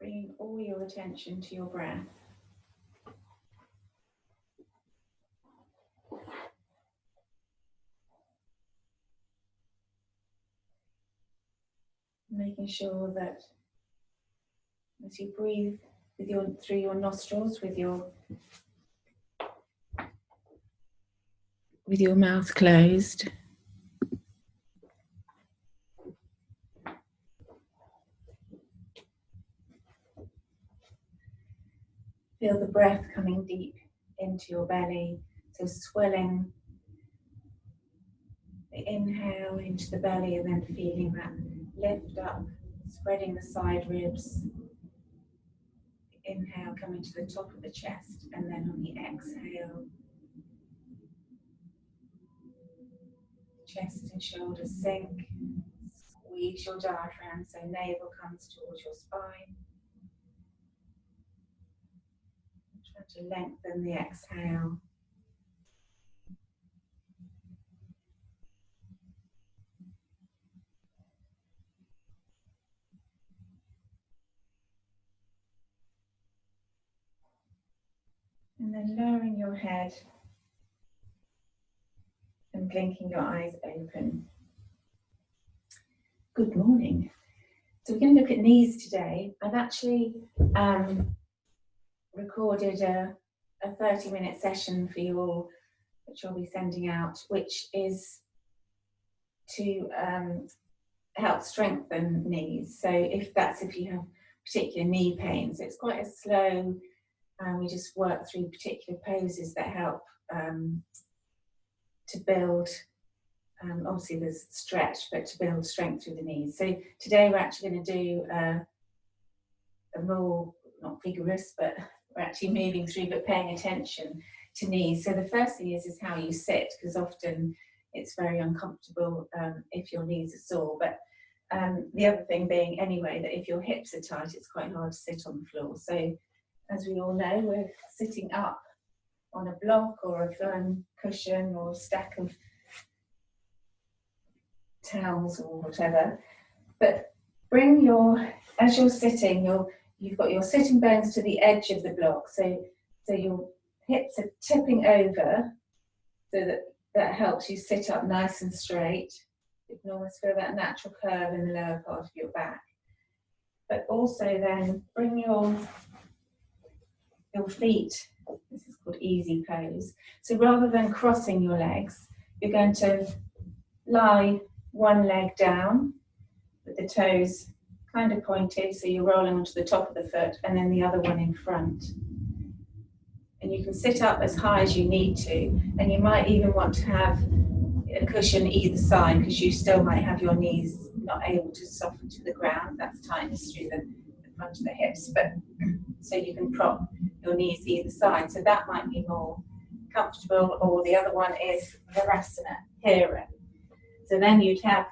Bringing all your attention to your breath. Making sure that as you breathe through your nostrils with your mouth closed, feel the breath coming deep into your belly, so swelling the inhale into the belly and then feeling that lift up, spreading the side ribs. Inhale coming to the top of the chest, and then on the exhale, chest and shoulders sink. Squeeze your diaphragm so navel comes towards your spine. Try to lengthen the exhale. And then lowering your head and blinking your eyes open. Good morning. So we're going to look at knees today. I've actually recorded a 30-minute session for you all, which I'll be sending out, which is to help strengthen knees. So if you have particular knee pains, it's quite a slow, we just work through particular poses that help to build, obviously there's stretch, but to build strength through the knees. So today we're actually going to do a more, not vigorous, but we're actually moving through, but paying attention to knees. So the first thing is how you sit, because often it's very uncomfortable if your knees are sore. But the other thing being anyway, that if your hips are tight, it's quite hard to sit on the floor. So as we all know, we're sitting up on a block or a firm cushion or a stack of towels or whatever. But as you're sitting, you've got your sitting bones to the edge of the block. So your hips are tipping over, so that helps you sit up nice and straight. You can almost feel that natural curve in the lower part of your back. But also then bring your feet, this is called easy pose. So rather than crossing your legs, you're going to lie one leg down with the toes kind of pointed, so you're rolling onto the top of the foot, and then the other one in front. And you can sit up as high as you need to, and you might even want to have a cushion either side, because you still might have your knees not able to soften to the ground. That's tightness through the front of the hips, but so you can prop your knees either side. So that might be more comfortable. Or the other one is Virasana, Hira. So then you'd have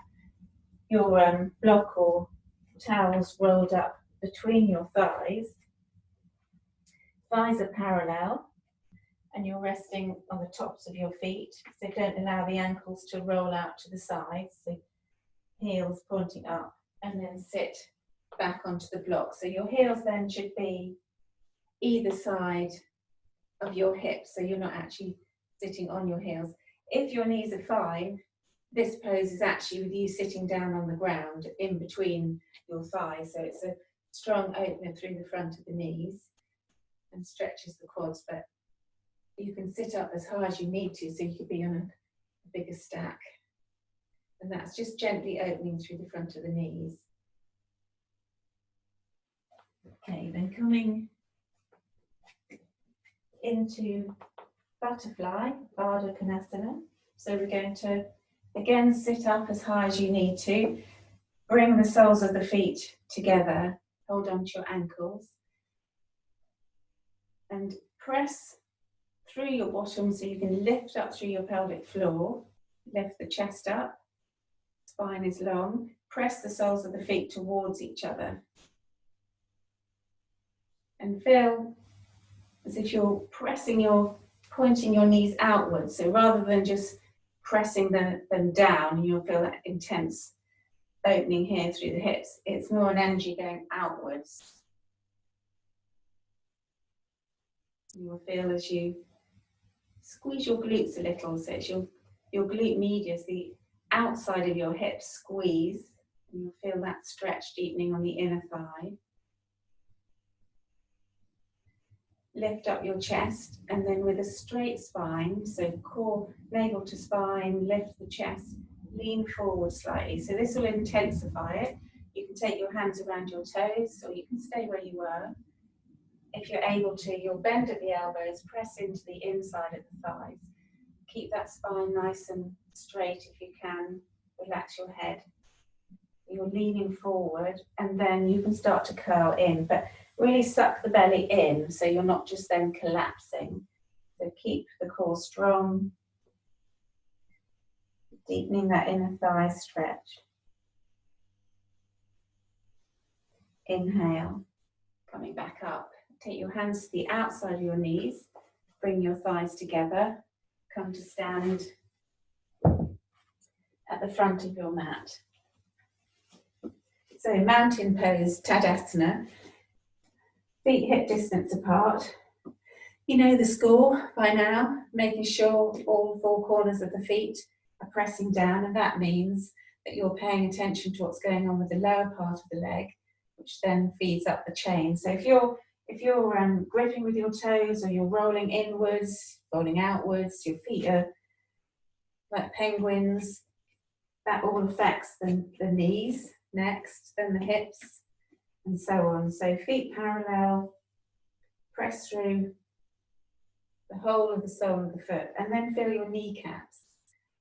your block or towels rolled up between your thighs. Thighs are parallel, and you're resting on the tops of your feet, so don't allow the ankles to roll out to the sides. So heels pointing up, and then sit back onto the block. So your heels then should be either side of your hips, so you're not actually sitting on your heels. If your knees are fine, this pose is actually with you sitting down on the ground in between your thighs, so it's a strong opener through the front of the knees and stretches the quads. But you can sit up as high as you need to, so you could be on a bigger stack, and that's just gently opening through the front of the knees. Okay, then coming into butterfly, Ardha Konasana. So we're going to again sit up as high as you need to. Bring the soles of the feet together, hold on to your ankles, and press through your bottom so you can lift up through your pelvic floor. Lift the chest up, spine is long. Press the soles of the feet towards each other. And feel as if you're pointing your knees outwards. So rather than just pressing them down, you'll feel that intense opening here through the hips. It's more an energy going outwards. You will feel as you squeeze your glutes a little, so it's your glute medius, the outside of your hips squeeze, and you'll feel that stretch deepening on the inner thigh. Lift up your chest, and then with a straight spine, so core, navel to spine, lift the chest, lean forward slightly. So this will intensify it. You can take your hands around your toes, or you can stay where you were. If you're able to, you'll bend at the elbows, press into the inside of the thighs. Keep that spine nice and straight if you can. Relax your head. You're leaning forward, and then you can start to curl in, but really suck the belly in, so you're not just then collapsing. So keep the core strong, deepening that inner thigh stretch. Inhale, coming back up. Take your hands to the outside of your knees, bring your thighs together, come to stand at the front of your mat. So mountain pose, Tadasana, feet hip distance apart. You know the score by now, making sure all four corners of the feet are pressing down, and that means that you're paying attention to what's going on with the lower part of the leg, which then feeds up the chain. So if you're gripping with your toes, or you're rolling inwards, rolling outwards, your feet are like penguins, that all affects the knees next, then the hips, and so on. So feet parallel, press through the whole of the sole of the foot, and then feel your kneecaps.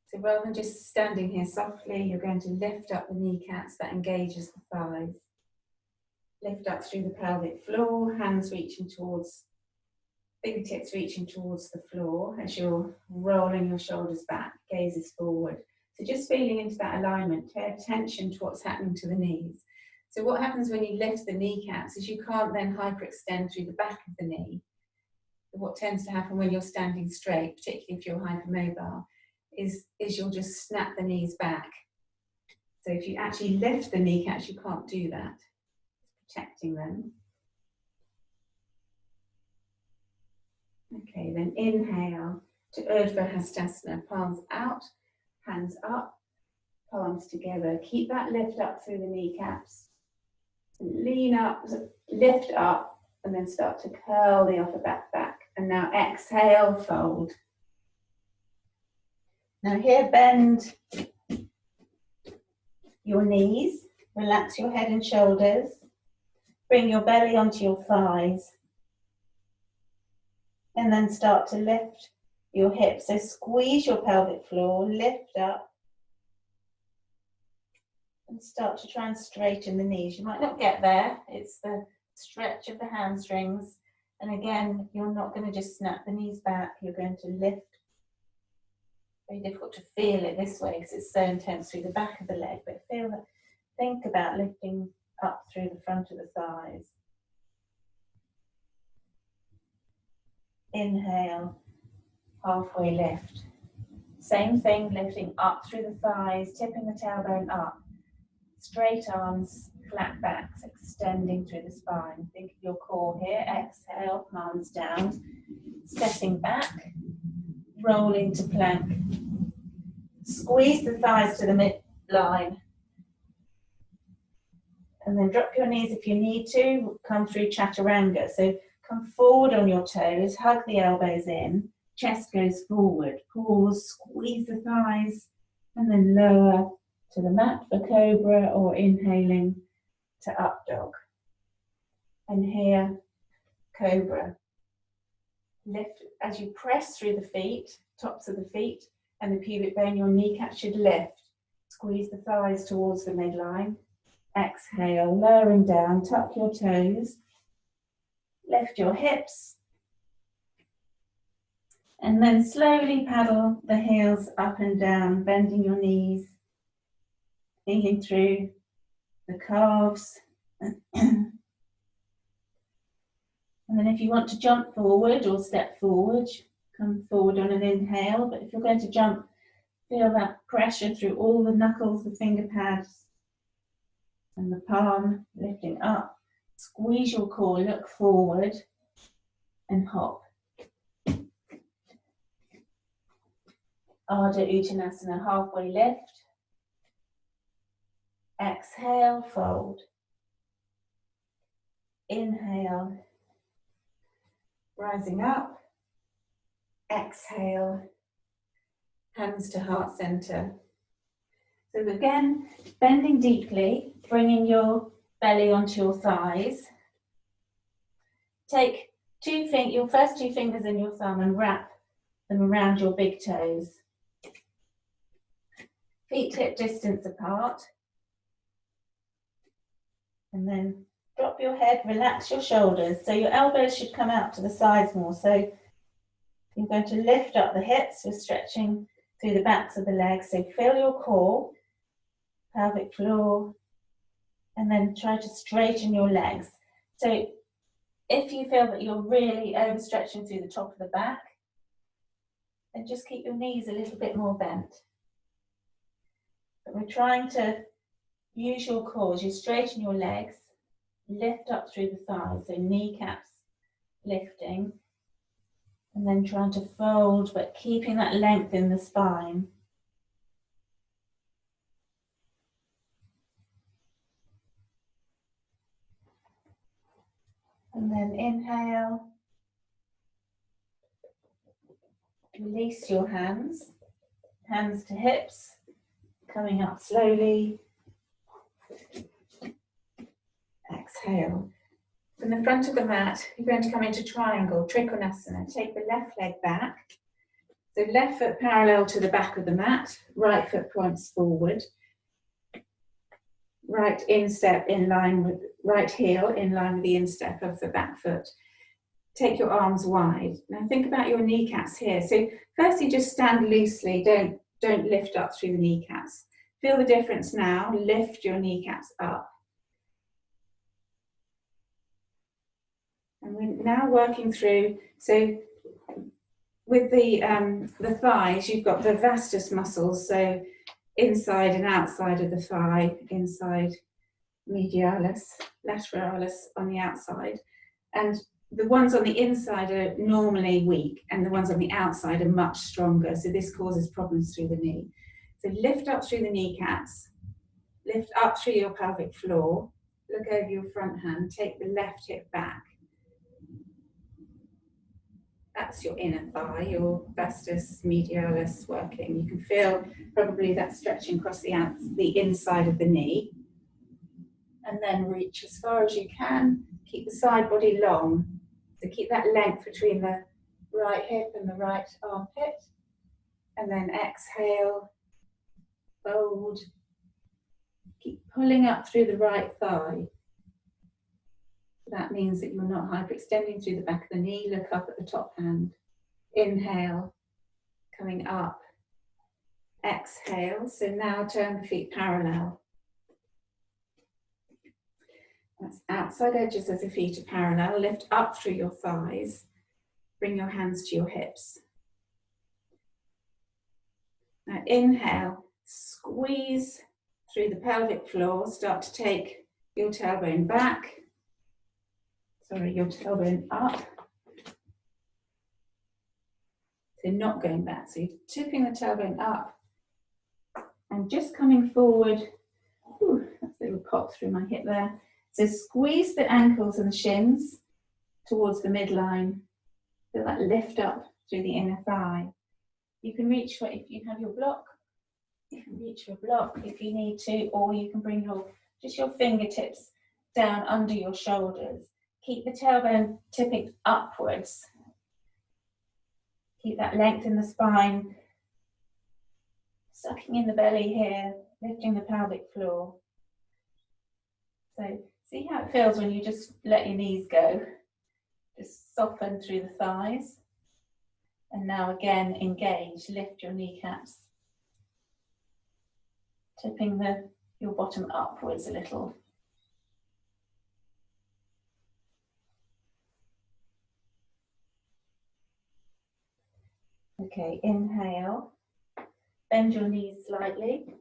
So rather than just standing here softly, you're going to lift up the kneecaps. That engages the thighs. Lift up through the pelvic floor, hands reaching towards, fingertips reaching towards the floor as you're rolling your shoulders back, gazes forward. So just feeling into that alignment, pay attention to what's happening to the knees. So what happens when you lift the kneecaps is you can't then hyperextend through the back of the knee. What tends to happen when you're standing straight, particularly if you're hypermobile, is you'll just snap the knees back. So if you actually lift the kneecaps, you can't do that. Protecting them. Okay, then inhale to Urdhva Hastasana, palms out, hands up, palms together. Keep that lift up through the kneecaps. Lean up, lift up, and then start to curl the upper back back. And now exhale, fold. Now here, bend your knees, relax your head and shoulders. Bring your belly onto your thighs, and then start to lift your hips. So squeeze your pelvic floor, lift up, and start to try and straighten the knees. You might not get there, it's the stretch of the hamstrings. And again, you're not going to just snap the knees back, you're going to lift. Very difficult to feel it this way because it's so intense through the back of the leg, but feel that, think about lifting up through the front of the thighs. Inhale, halfway lift. Same thing, lifting up through the thighs, tipping the tailbone up. Straight arms, flat backs, extending through the spine. Think of your core here. Exhale, palms down. Stepping back, roll into plank. Squeeze the thighs to the midline. And then drop your knees if you need to. Come through chaturanga. So come forward on your toes, hug the elbows in, chest goes forward. Pause, squeeze the thighs, and then lower to the mat for cobra, or inhaling to up dog. And here, cobra. Lift as you press through the feet, tops of the feet, and the pubic bone, your kneecap should lift. Squeeze the thighs towards the midline. Exhale, lowering down, tuck your toes, lift your hips, and then slowly paddle the heels up and down, bending your knees, feeling through the calves. And then if you want to jump forward or step forward, come forward on an inhale, but if you're going to jump, feel that pressure through all the knuckles, the finger pads, and the palm lifting up. Squeeze your core, look forward, and hop. Ardha Uttanasana, halfway lift. Exhale, fold. Inhale, rising up. Exhale, hands to heart center. So again, bending deeply, bringing your belly onto your thighs. Take your first two fingers in your thumb and wrap them around your big toes. Feet hip distance apart. And then drop your head, relax your shoulders. So your elbows should come out to the sides more. So you're going to lift up the hips. We're stretching through the backs of the legs. So feel your core, pelvic floor, and then try to straighten your legs. So if you feel that you're really overstretching through the top of the back, then just keep your knees a little bit more bent. But we're trying to use your core as you straighten your legs, lift up through the thighs, so kneecaps lifting, and then trying to fold, but keeping that length in the spine. And then inhale, release your hands, hands to hips, coming up slowly. Exhale. From the front of the mat, you're going to come into triangle, Trikonasana. Take the left leg back. So left foot parallel to the back of the mat, right foot points forward. Right instep in line with, right heel in line with the instep of the back foot. Take your arms wide. Now think about your kneecaps here. So firstly, just stand loosely, don't lift up through the kneecaps. Feel the difference now, lift your kneecaps up. And we're now working through, so with the thighs, you've got the vastus muscles, so inside and outside of the thigh, inside medialis, lateralis on the outside. And the ones on the inside are normally weak, and the ones on the outside are much stronger, so this causes problems through the knee. So lift up through the kneecaps, lift up through your pelvic floor, look over your front hand, take the left hip back. That's your inner thigh, your vastus medialis working. You can feel probably that stretching across the inside of the knee. And then reach as far as you can. Keep the side body long. So keep that length between the right hip and the right armpit. And then exhale, fold. Keep pulling up through the right thigh. That means that you're not hyperextending through the back of the knee. Look up at the top hand. Inhale, coming up. Exhale. So now turn the feet parallel. That's outside edges of the feet are parallel. Lift up through your thighs. Bring your hands to your hips. Now inhale, squeeze through the pelvic floor. Start to take your tailbone back. Your tailbone up. So not going back. So you're tipping the tailbone up and just coming forward. Ooh, that's a little pop through my hip there. So squeeze the ankles and the shins towards the midline. Feel that lift up through the inner thigh. You can reach for, if you have your block, you can reach your block if you need to, or you can bring just your fingertips down under your shoulders. Keep the tailbone tipping upwards. Keep that length in the spine. Sucking in the belly here, lifting the pelvic floor. So see how it feels when you just let your knees go. Just soften through the thighs. And now again, engage, lift your kneecaps. Tipping your bottom upwards a little. Okay, inhale. Bend your knees slightly.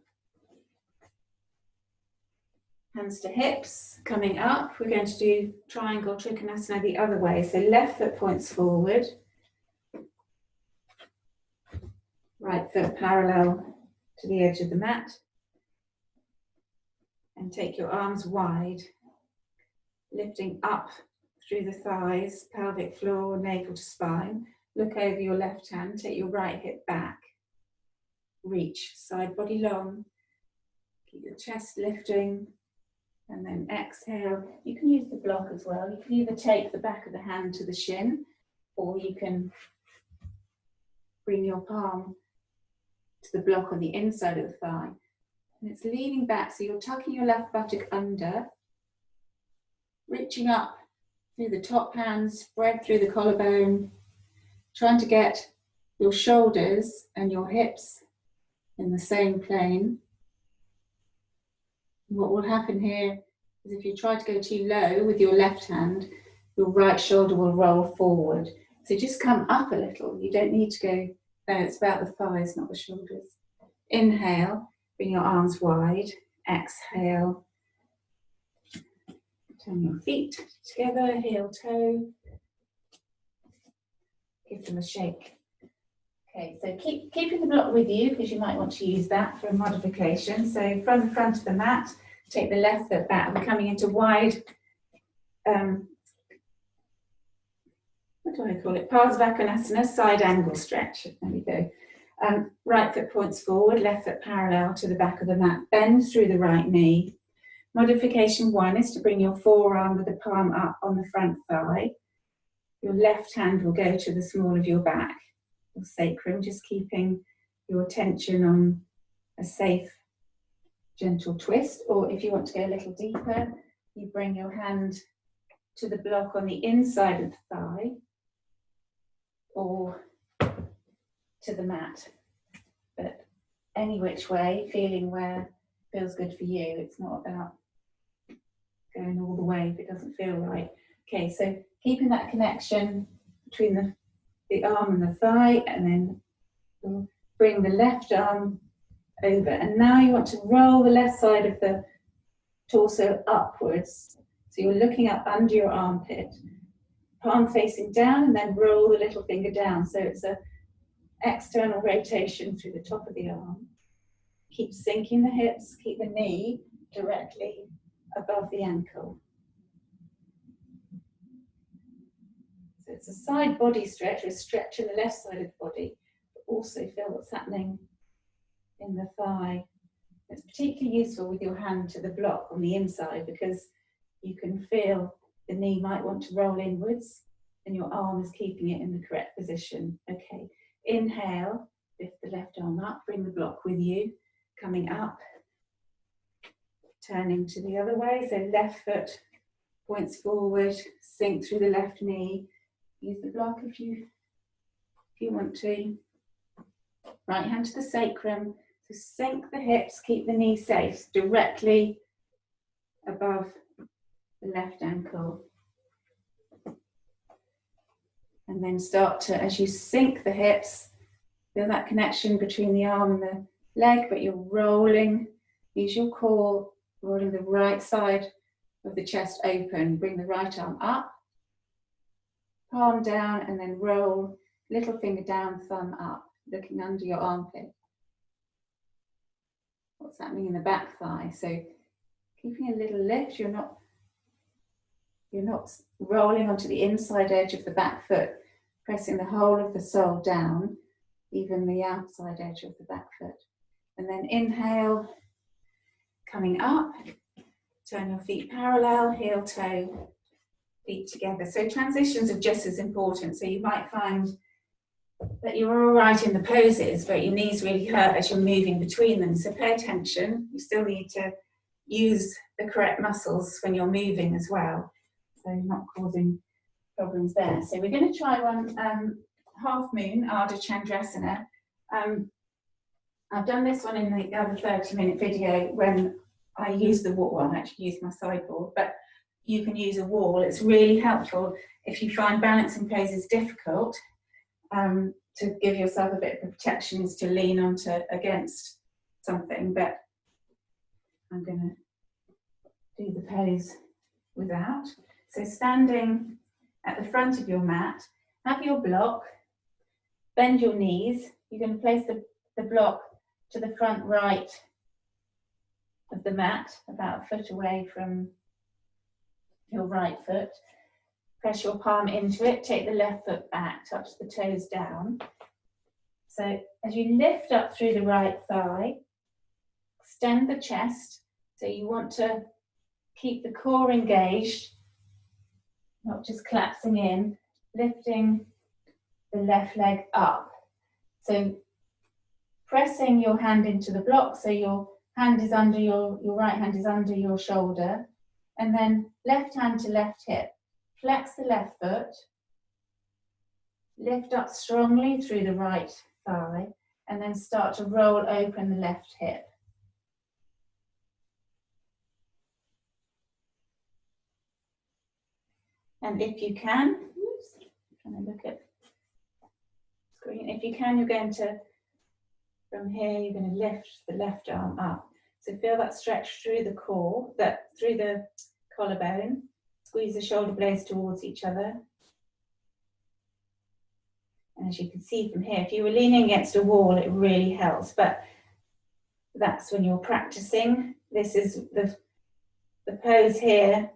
Hands to hips, coming up. We're going to do triangle Trikonasana the other way. So left foot points forward. Right foot parallel to the edge of the mat. And take your arms wide, lifting up through the thighs, pelvic floor, navel to spine. Look over your left hand, take your right hip back. Reach, side body long. Keep your chest lifting. And then exhale. You can use the block as well. You can either take the back of the hand to the shin, or you can bring your palm to the block on the inside of the thigh. And it's leaning back, so you're tucking your left buttock under, reaching up through the top hands, spread through the collarbone, trying to get your shoulders and your hips in the same plane. What will happen here is if you try to go too low with your left hand, your right shoulder will roll forward. So just come up a little. You don't need to go there. It's about the thighs, not the shoulders. Inhale, bring your arms wide. Exhale. Turn your feet together, heel, toe. Give them a shake. Okay, so keeping the block with you, because you might want to use that for a modification. So from the front of the mat, take the left foot back. We're coming into wide, what do I call it? Parsvakonasana, side angle stretch. There we go. Right foot points forward, left foot parallel to the back of the mat. Bend through the right knee. Modification 1 is to bring your forearm with the palm up on the front thigh. Your left hand will go to the small of your back, your sacrum, just keeping your attention on a safe, gentle twist. Or if you want to go a little deeper, you bring your hand to the block on the inside of the thigh or to the mat. But any which way, feeling where feels good for you. It's not about going all the way if it doesn't feel right. Okay, so keeping that connection between the arm and the thigh, and then we'll bring the left arm over. And now you want to roll the left side of the torso upwards. So you're looking up under your armpit, palm facing down, and then roll the little finger down. So it's an external rotation through the top of the arm. Keep sinking the hips, keep the knee directly above the ankle. So it's a side body stretch. We're stretching the left side of the body, but also feel what's happening in the thigh. It's particularly useful with your hand to the block on the inside, because you can feel the knee might want to roll inwards and your arm is keeping it in the correct position. Okay, inhale, lift the left arm up, bring the block with you, coming up, turning to the other way. So left foot points forward, sink through the left knee. Use the block if you want to. Right hand to the sacrum. So sink the hips, keep the knee safe, directly above the left ankle. And then start to, as you sink the hips, feel that connection between the arm and the leg, but you're rolling. Use your core, rolling the right side of the chest open. Bring the right arm up, palm down, and then roll, little finger down, thumb up, looking under your armpit. What's happening in the back thigh? So keeping a little lift, you're not rolling onto the inside edge of the back foot, pressing the whole of the sole down, even the outside edge of the back foot. And then inhale, coming up, turn your feet parallel, heel, toe, feet together. So transitions are just as important. So you might find that you're all right in the poses, but your knees really hurt as you're moving between them. So pay attention. You still need to use the correct muscles when you're moving as well, so not causing problems there. So we're going to try one half moon, Ardha Chandrasana. I've done this one in the other 30-minute video when I use the wall. Well, I actually use my sideboard, but you can use a wall. It's really helpful if you find balancing poses difficult, to give yourself a bit of protection, is to lean onto against something. But I'm going to do the pose without. So standing at the front of your mat, have your block, bend your knees. You're going to place the the block to the front right of the mat, about a foot away from your right foot. Press your palm into it, take the left foot back, touch the toes down. So as you lift up through the right thigh, extend the chest. So you want to keep the core engaged, not just collapsing in, lifting the left leg up. So pressing your hand into the block, so your hand is under your right hand is under your shoulder, and then left hand to left hip. Flex the left foot, lift up strongly through the right thigh, and then start to roll open the left hip. And if you can, trying to look at the screen, if you can, you're going to, from here, you're going to lift the left arm up. So feel that stretch through the core, through the collarbone. Squeeze the shoulder blades towards each other. And as you can see from here, if you were leaning against a wall, it really helps. But that's when you're practicing. This is the pose here.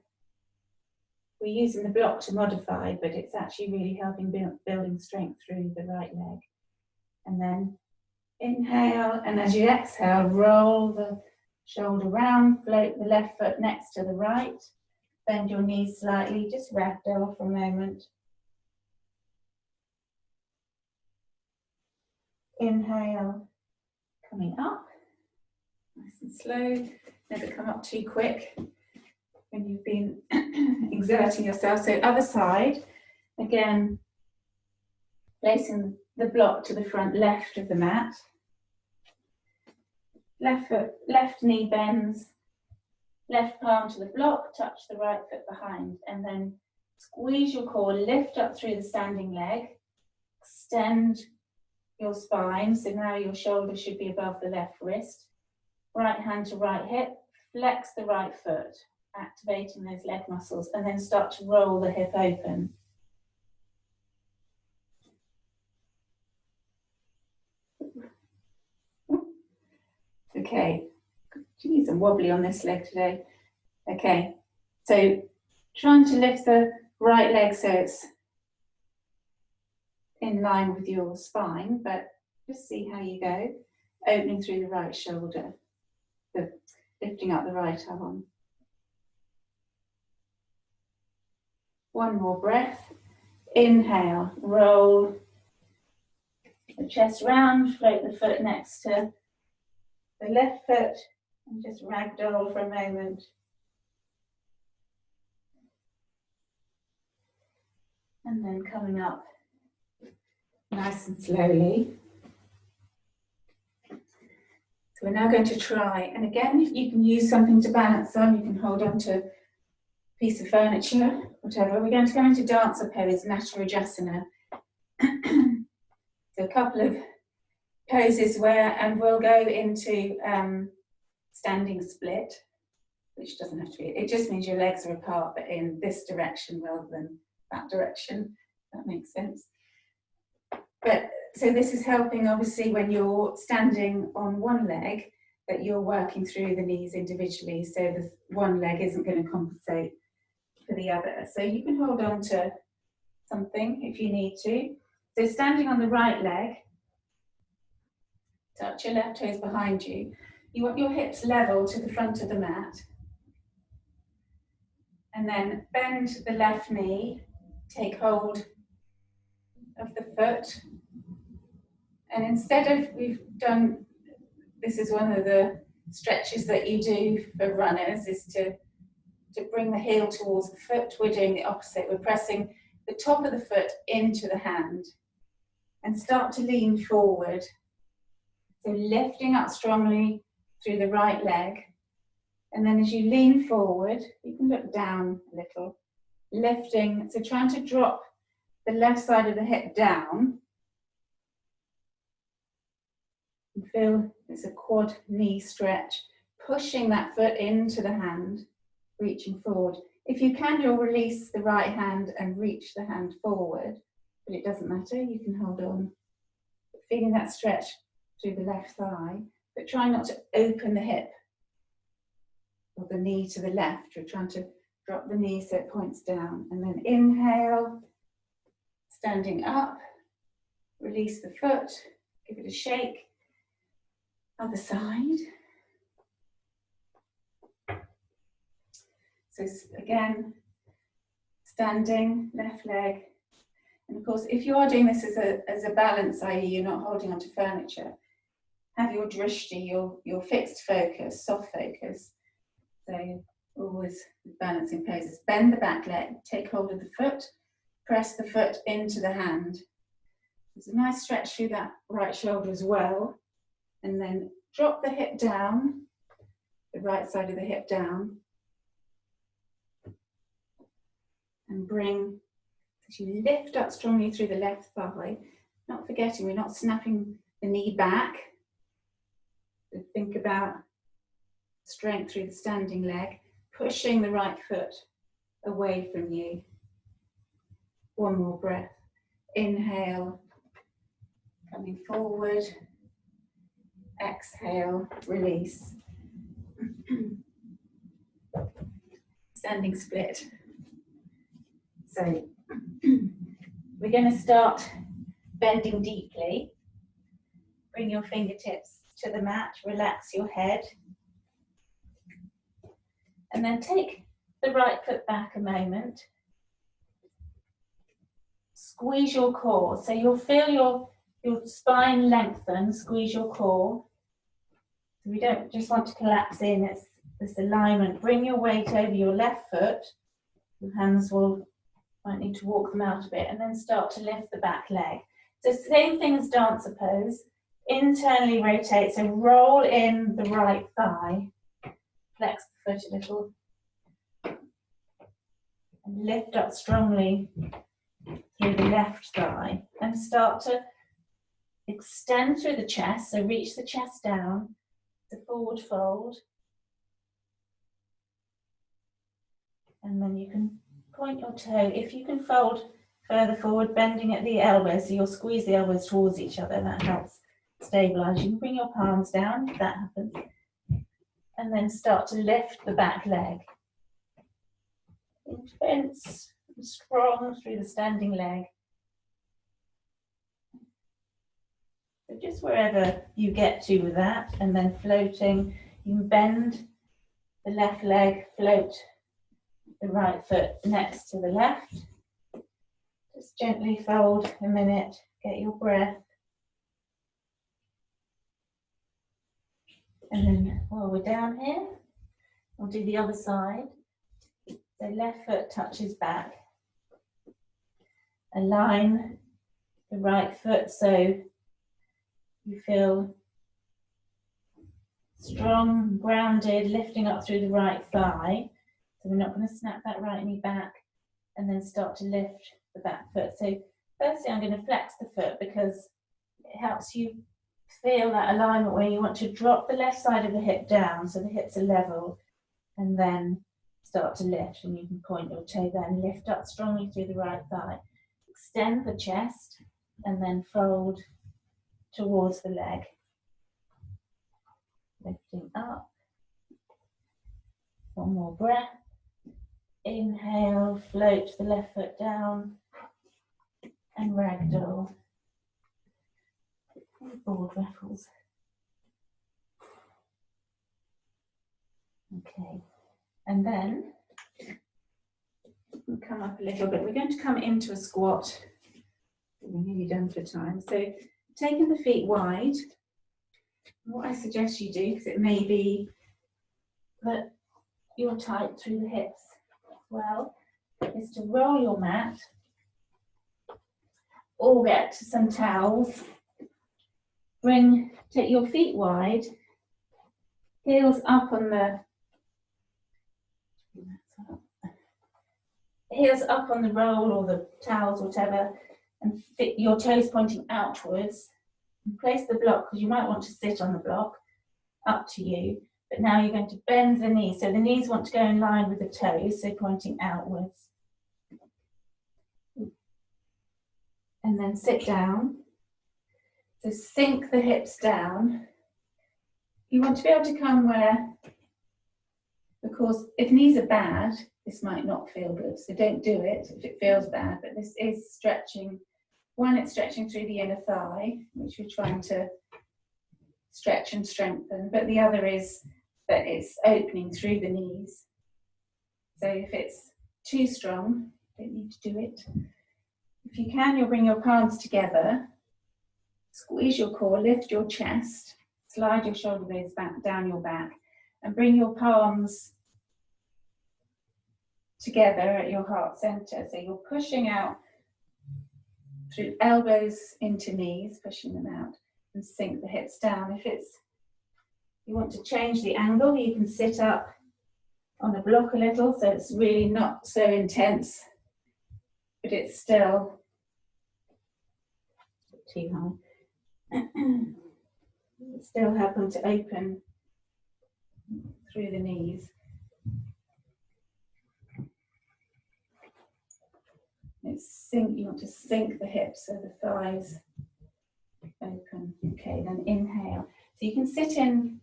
We're using the block to modify, but it's actually really helping building strength through the right leg. And then inhale, and as you exhale, roll the shoulder round, float the left foot next to the right. Bend your knees slightly, just ragdoll for a moment. Inhale, coming up, nice and slow. Never come up too quick when you've been exerting yourself. So other side, again, placing the block to the front left of the mat. Left foot, left knee bends. Left palm to the block, touch the right foot behind, and then squeeze your core, lift up through the standing leg, extend your spine, so now your shoulder should be above the left wrist. Right hand to right hip, flex the right foot, activating those leg muscles, and then start to roll the hip open. Okay. Geez, I'm wobbly on this leg today. Okay, so trying to lift the right leg so it's in line with your spine, but just see how you go. Opening through the right shoulder, lifting up the right arm. One more breath. Inhale, roll the chest round, float the foot next to the left foot, and just ragdoll for a moment. And then coming up nice and slowly. So we're now going to try, and again, you can use something to balance on. You can hold on to a piece of furniture, whatever. We're going to go into dancer pose, Natarajasana. So a couple of poses where, and we'll go into standing split, which doesn't have to be, it just means your legs are apart, but in this direction rather than that direction. That makes sense. But so this is helping, obviously, when you're standing on one leg, that you're working through the knees individually, so the one leg isn't going to compensate for the other. So you can hold on to something if you need to. So standing on the right leg, touch your left toes behind you. You want your hips level to the front of the mat. And then bend the left knee, take hold of the foot. And instead of, we've done, this is one of the stretches that you do for runners, is to bring the heel towards the foot. We're doing the opposite. We're pressing the top of the foot into the hand and start to lean forward. So lifting up strongly through the right leg. And then as you lean forward, you can look down a little, lifting. So trying to drop the left side of the hip down. And feel it's a quad knee stretch, pushing that foot into the hand, reaching forward. If you can, you'll release the right hand and reach the hand forward, but it doesn't matter, you can hold on. Feeling that stretch through the left thigh, but try not to open the hip or the knee to the left. You're trying to drop the knee so it points down. And then inhale, standing up, release the foot, give it a shake. Other side. So again, standing, left leg. And of course, if you are doing this as a balance, i.e. you're not holding onto furniture, have your drishti, your fixed focus, soft focus. So always balancing poses. Bend the back leg, take hold of the foot, press the foot into the hand. There's a nice stretch through that right shoulder as well. And then drop the hip down, the right side of the hip down. And bring, as you lift up strongly through the left thigh, not forgetting we're not snapping the knee back. So think about strength through the standing leg, pushing the right foot away from you. One more breath. Inhale, coming forward. Exhale, release. Standing split. So we're going to start bending deeply. Bring your fingertips to the mat, relax your head. And then take the right foot back a moment. Squeeze your core. So you'll feel your spine lengthen, squeeze your core. So we don't just want to collapse in, it's this alignment. Bring your weight over your left foot. Your hands might need to walk them out a bit, and then start to lift the back leg. So same thing as dancer pose. Internally rotate, so roll in the right thigh. Flex the foot a little. And lift up strongly through the left thigh. And start to extend through the chest, so reach the chest down. The forward fold. And then you can point your toe. If you can fold further forward, bending at the elbows, so you'll squeeze the elbows towards each other, that helps stabilize. You can bring your palms down if that happens. And then start to lift the back leg. Intense and strong through the standing leg. So just wherever you get to with that, and then floating, you can bend the left leg, float the right foot next to the left. Just gently fold a minute, get your breath. And then while we're down here, we'll do the other side. So left foot touches back. Align the right foot so you feel strong, grounded, lifting up through the right thigh. So we're not going to snap that right knee back and then start to lift the back foot. So firstly, I'm going to flex the foot because it helps you feel that alignment where you want to drop the left side of the hip down so the hips are level, and then start to lift, and you can point your toe there and lift up strongly through the right thigh. Extend the chest and then fold towards the leg. Lifting up. One more breath. Inhale, float the left foot down and ragdoll. Forward ruffles. Okay, and then we'll come up a little bit. We're going to come into a squat. We're nearly done for time. So taking the feet wide, what I suggest you do, because it may be that you're tight through the hips as well, is to roll your mat or get some towels. Take your feet wide, heels up on the roll or the towels, whatever, and fit your toes pointing outwards. And place the block, because you might want to sit on the block, up to you. But now you're going to bend the knees. So the knees want to go in line with the toes, so pointing outwards. And then sit down. So sink the hips down. You want to be able to come where, of course, if knees are bad, this might not feel good, so don't do it if it feels bad, but this is stretching. One, it's stretching through the inner thigh, which we're trying to stretch and strengthen, but the other is that it's opening through the knees. So if it's too strong, you don't need to do it. If you can, you'll bring your palms together, squeeze your core, lift your chest, slide your shoulder blades back down your back, and bring your palms together at your heart center. So you're pushing out through elbows into knees, pushing them out, and sink the hips down. If you want to change the angle, you can sit up on the block a little, so it's really not so intense, but it's still too high. It's still helping to open through the knees. You want to sink the hips so the thighs open. Okay, then inhale. So you can sit in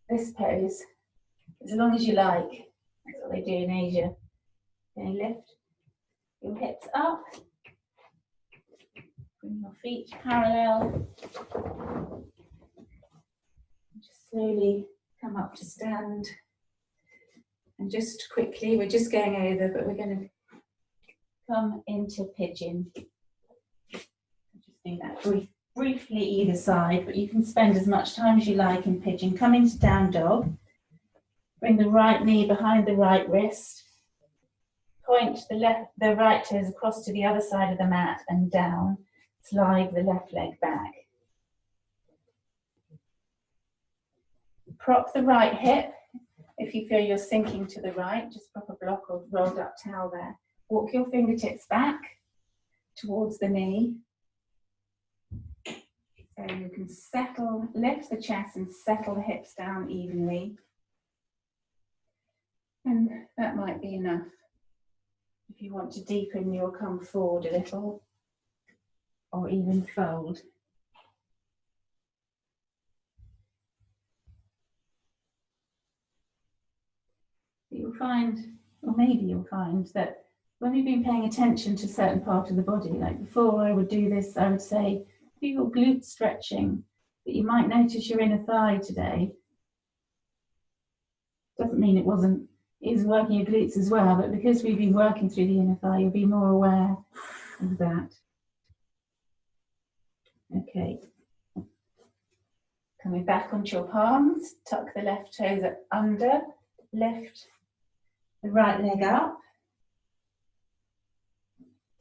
this pose as long as you like. That's what they do in Asia. Okay, lift your hips up. Bring your feet parallel. Just slowly come up to stand. And just quickly, we're just going over, but we're going to come into pigeon. Just do that briefly either side, but you can spend as much time as you like in pigeon. Come into down dog. Bring the right knee behind the right wrist. Point the right toes across to the other side of the mat and down. Slide the left leg back. Prop the right hip. If you feel you're sinking to the right, just prop a block of rolled up towel there. Walk your fingertips back towards the knee. So you can settle, lift the chest and settle the hips down evenly. And that might be enough. If you want to deepen, you'll come forward a little or even fold. You'll find, or maybe you'll find, that when you've been paying attention to a certain part of the body, like before I would do this, I would say, do your glute stretching, but you might notice your inner thigh today. Doesn't mean it is working your glutes as well, but because we've been working through the inner thigh, you'll be more aware of that. Okay. Coming back onto your palms, tuck the left toes under, lift the right leg up,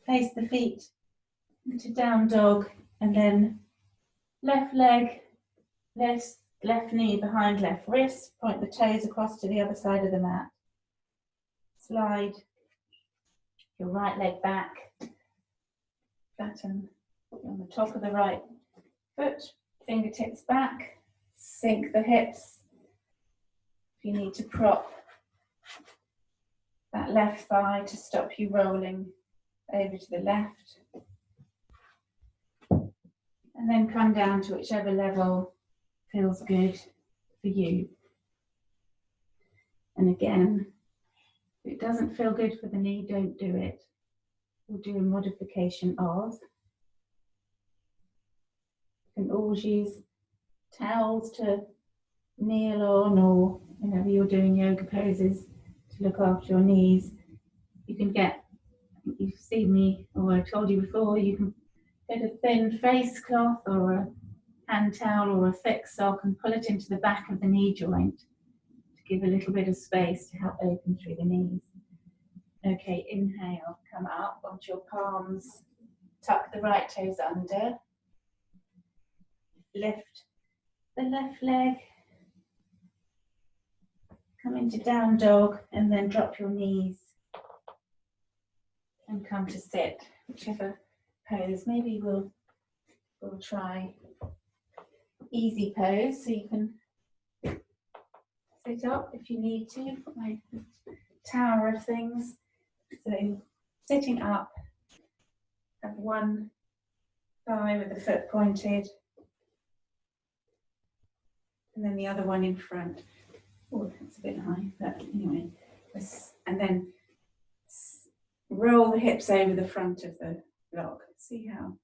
face the feet into down dog, and then left leg, left knee behind left wrist, point the toes across to the other side of the mat. Slide your right leg back, flatten on the top of the right foot, fingertips back, sink the hips. If you need to prop that left thigh to stop you rolling over to the left. And then come down to whichever level feels good for you. And again, if it doesn't feel good for the knee, don't do it. We'll do a modification of. You can always use towels to kneel on, or whenever you're doing yoga poses to look after your knees. You can get, you've seen me, or I told you before, you can get a thin face cloth or a hand towel or a thick sock and pull it into the back of the knee joint to give a little bit of space to help open through the knees. Okay, inhale, come up onto your palms, tuck the right toes under, lift the left leg, come into down dog, and then drop your knees and come to sit, whichever pose. Maybe we'll try easy pose, so you can sit up if you need to. Put my tower of things. So sitting up, have one thigh with the foot pointed, And then the other one in front. Oh, that's a bit high, but anyway. And then roll the hips over the front of the block. See how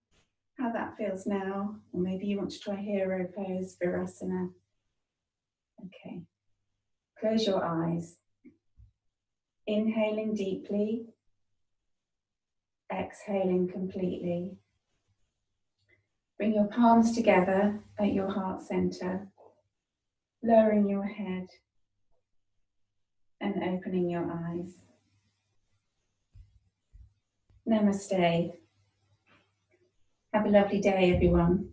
that feels now. Or maybe you want to try hero pose, Virasana. Okay. Close your eyes. Inhaling deeply. Exhaling completely. Bring your palms together at your heart center, lowering your head and opening your eyes. Namaste. Have a lovely day, everyone.